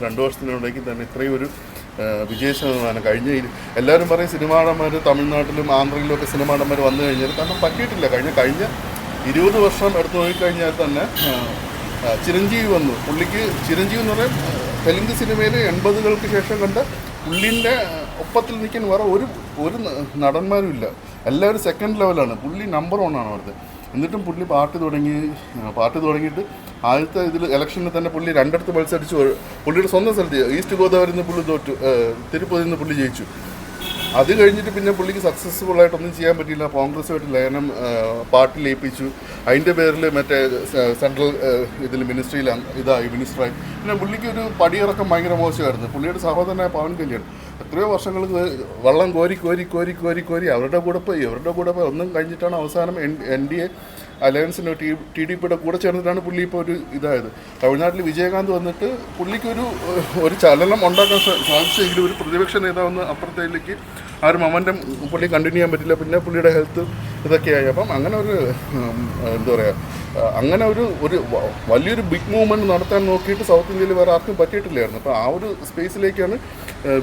2 വർഷത്തിനിടയ്ക്ക് തന്നെ ഇത്രയും ഒരു വിജയ ശതമാനം എല്ലാവരും പറയും സിനിമാ നടന്മാർ തമിഴ്നാട്ടിലും ആന്ധ്രയിലും ഒക്കെ സിനിമാ നടന്മാർ വന്നു കഴിഞ്ഞാൽ കാരണം പറ്റിയിട്ടില്ല. കഴിഞ്ഞ 20 വർഷം എടുത്തു നോക്കിക്കഴിഞ്ഞാൽ തന്നെ ചിരഞ്ജീവി വന്നു. പുള്ളിക്ക് ചിരഞ്ജീവി എന്ന് പറയാൻ തെലുങ്ക് സിനിമയിൽ 80-കൾക്ക് ശേഷം കണ്ട പുള്ളിൻ്റെ ഒപ്പത്തിൽ നിൽക്കാൻ വേറെ ഒരു നടന്മാരും ഇല്ല. എല്ലാവരും സെക്കൻഡ് ലെവലാണ്. പുള്ളി നമ്പർ 1 ആണ് അവിടുത്തെ. എന്നിട്ടും പുള്ളി പാർട്ടി തുടങ്ങിയിട്ട് ആദ്യത്തെ ഇതിൽ ഇലക്ഷനിൽ തന്നെ പുള്ളി 2 മത്സരിച്ചു. പുള്ളിയുടെ സ്വന്തം സ്ഥലത്ത് ഈസ്റ്റ് ഗോദാവരിയിൽ നിന്ന് പുള്ളി തോറ്റു, തിരുപ്പതിയിൽ നിന്ന് പുള്ളി ജയിച്ചു. അത് കഴിഞ്ഞിട്ട് പിന്നെ പുള്ളിക്ക് സക്സസ്ഫുള്ളായിട്ടൊന്നും ചെയ്യാൻ പറ്റിയില്ല. കോൺഗ്രസുമായിട്ട് ലയനം പാർട്ടി ലയിപ്പിച്ചു. അതിൻ്റെ പേരിൽ മറ്റേ സെൻട്രൽ ഇതിൽ മിനിസ്റ്ററായി. പിന്നെ പുള്ളിക്ക് ഒരു പടിയിറക്കം ഭയങ്കര മോശമായിരുന്നു. പുള്ളിയുടെ സഹോദരനായ പവൻ കല്യാൺ എത്രയോ വർഷങ്ങൾക്ക് വെള്ളം കോരി അവരുടെ കൂടെ പോയി ഒന്നും കഴിഞ്ഞിട്ടാണ് അവസാനം NDA അലയൻസിന് TDPയുടെ കൂടെ ചേർന്നിട്ടാണ് പുള്ളി ഇപ്പോൾ ഒരു ഇതായത്. തമിഴ്നാട്ടിൽ വിജയകാന്ത് വന്നിട്ട് പുള്ളിക്കൊരു ചലനം ഉണ്ടാക്കാൻ സാധിച്ചെങ്കിലും ഒരു പ്രതിപക്ഷ നേതാവെന്ന് അപ്പുറത്തേക്ക് ആ ഒരു മൊമെൻ്റം പുള്ളി കണ്ടിന്യൂ ചെയ്യാൻ പറ്റില്ല. പിന്നെ പുള്ളിയുടെ ഹെൽത്ത് ഇതൊക്കെയായി. അപ്പം അങ്ങനെ ഒരു എന്താ പറയുക, അങ്ങനെ ഒരു വലിയൊരു ബിഗ് മൂവ്മെൻറ്റ് നടത്താൻ നോക്കിയിട്ട് സൗത്ത് ഇന്ത്യയിൽ വേറെ ആർക്കും പറ്റിയിട്ടില്ലായിരുന്നു. അപ്പോൾ ആ ഒരു സ്പേസിലേക്കാണ്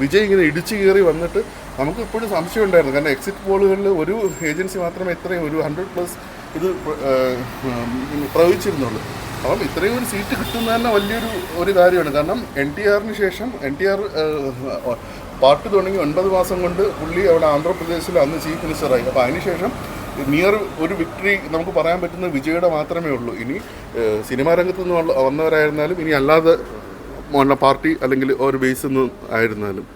വിജയ് ഇങ്ങനെ ഇടിച്ചു കയറി വന്നിട്ട് നമുക്ക് ഇപ്പോഴും സംശയം ഉണ്ടായിരുന്നു. കാരണം എക്സിറ്റ് പോളുകളിൽ ഒരു ഏജൻസി മാത്രമേ ഇത്രയും ഒരു 100+ ഇത് പ്രവചിച്ചിരുന്നുള്ളൂ. അപ്പം ഇത്രയും ഒരു സീറ്റ് കിട്ടുന്നത് തന്നെ വലിയൊരു കാര്യമാണ്. കാരണം NTRന് ശേഷം NTR പാർട്ടി തുടങ്ങി 9 മാസം കൊണ്ട് പുള്ളി അവിടെ ആന്ധ്രാപ്രദേശിൽ അന്ന് ചീഫ് മിനിസ്റ്ററായി. അപ്പോൾ അതിനുശേഷം നിയർ ഒരു വിക്ടറി നമുക്ക് പറയാൻ പറ്റുന്ന വിജയുടെ മാത്രമേ ഉള്ളൂ. ഇനി സിനിമാ രംഗത്ത് നിന്ന് വന്നവരായിരുന്നാലും ഇനി അല്ലാതെ പാർട്ടി അല്ലെങ്കിൽ ഒരു ബേസിൽ നിന്ന് ആയിരുന്നാലും